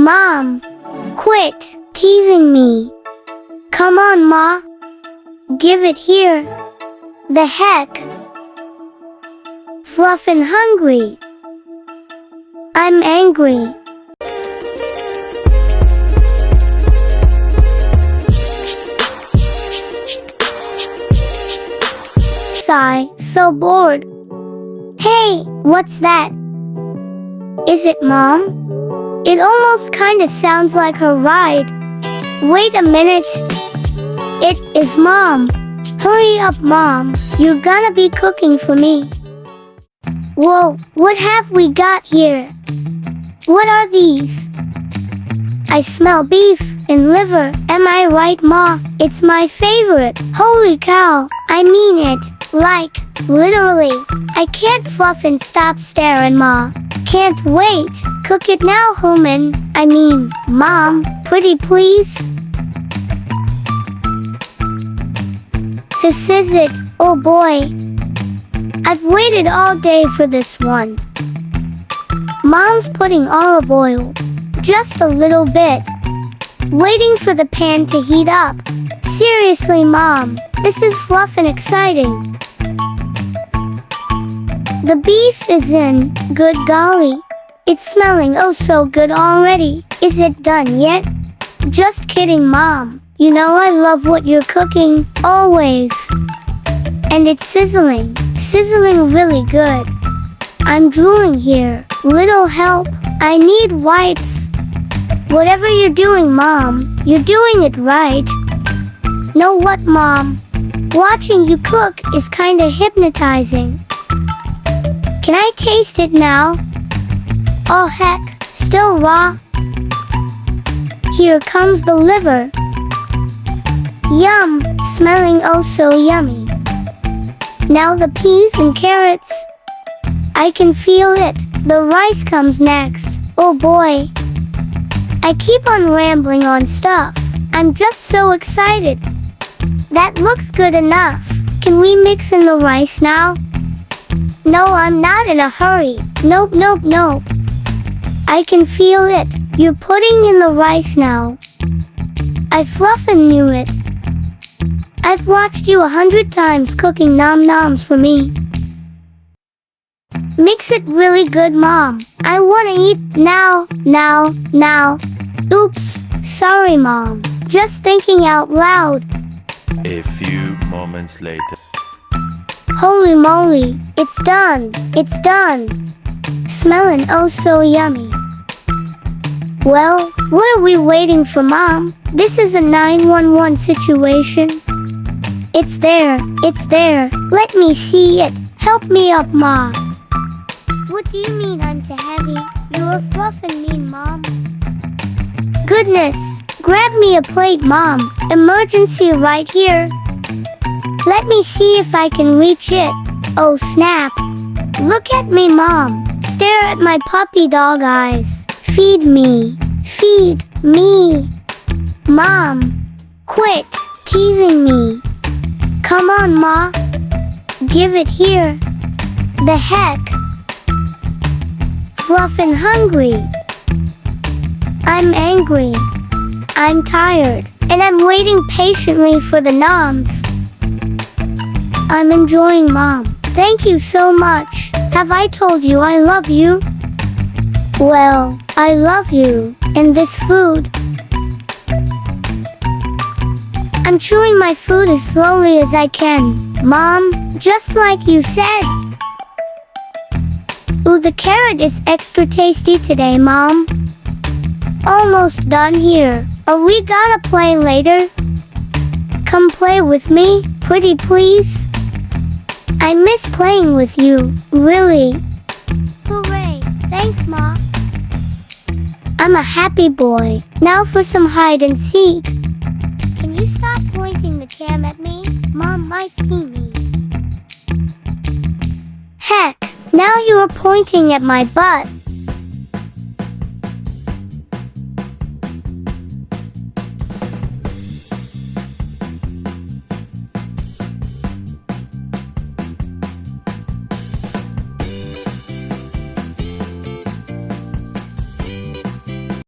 Mom, quit teasing me. Come on, Ma. Give it here. The heck? Fluff and hungry. I'm angry. Sigh, so bored. Hey, what's that? Is it Mom? It almost kinda sounds like her ride. Wait a minute. It is Mom. Hurry up, Mom. You're gonna be cooking for me. Whoa, what have we got here? What are these? I smell beef and liver. Am I right, Ma? It's my favorite. Holy cow. I mean it. Like, literally. I can't fluff and stop staring, Ma. Can't wait. Cook it now, Mom. Pretty please. This is it. Oh boy. I've waited all day for this one. Mom's putting olive oil. Just a little bit. Waiting for the pan to heat up. Seriously, Mom. This is fluff and exciting. The beef is in. Good golly. It's smelling oh so good already. Is it done yet? Just kidding, Mom. You know I love what you're cooking, always. And it's sizzling. Sizzling really good. I'm drooling here. Little help. I need wipes. Whatever you're doing, Mom, you're doing it right. Know what, Mom? Watching you cook is kinda hypnotizing. Can I taste it now? Oh heck, still raw? Here comes the liver. Yum, smelling oh so yummy. Now the peas and carrots. I can feel it. The rice comes next. Oh boy. I keep on rambling on stuff. I'm just so excited. That looks good enough. Can we mix in the rice now? No, I'm not in a hurry. Nope. I can feel it. You're putting in the rice now. I fluff and knew it. I've watched you 100 times cooking nom-noms for me. Mix it really good, Mom. I wanna eat now. Oops, sorry, Mom. Just thinking out loud. A few moments later. Holy moly, it's done. Smelling oh so yummy. Well, what are we waiting for, Mom? This is a 911 situation. It's there. Let me see it. Help me up, Ma. What do you mean I'm too heavy? You're fluffing me, Mom. Goodness, grab me a plate, Mom. Emergency right here. Let me see if I can reach it. Oh snap. Look at me, Mom. Stare at my puppy dog eyes. Feed me. Mom, quit teasing me. Come on, Ma. Give it here. The heck? Fluff and hungry. I'm angry. I'm tired. And I'm waiting patiently for the noms. I'm enjoying, Mom. Thank you so much. Have I told you I love you? Well, I love you. And this food. I'm chewing my food as slowly as I can. Mom, just like you said. Ooh, the carrot is extra tasty today, Mom. Almost done here. Are we gonna play later? Come play with me, pretty please. I miss playing with you, really. Hooray, thanks, Ma. I'm a happy boy. Now for some hide and seek. Can you stop pointing the cam at me? Mom might see me. Heck, now you are pointing at my butt.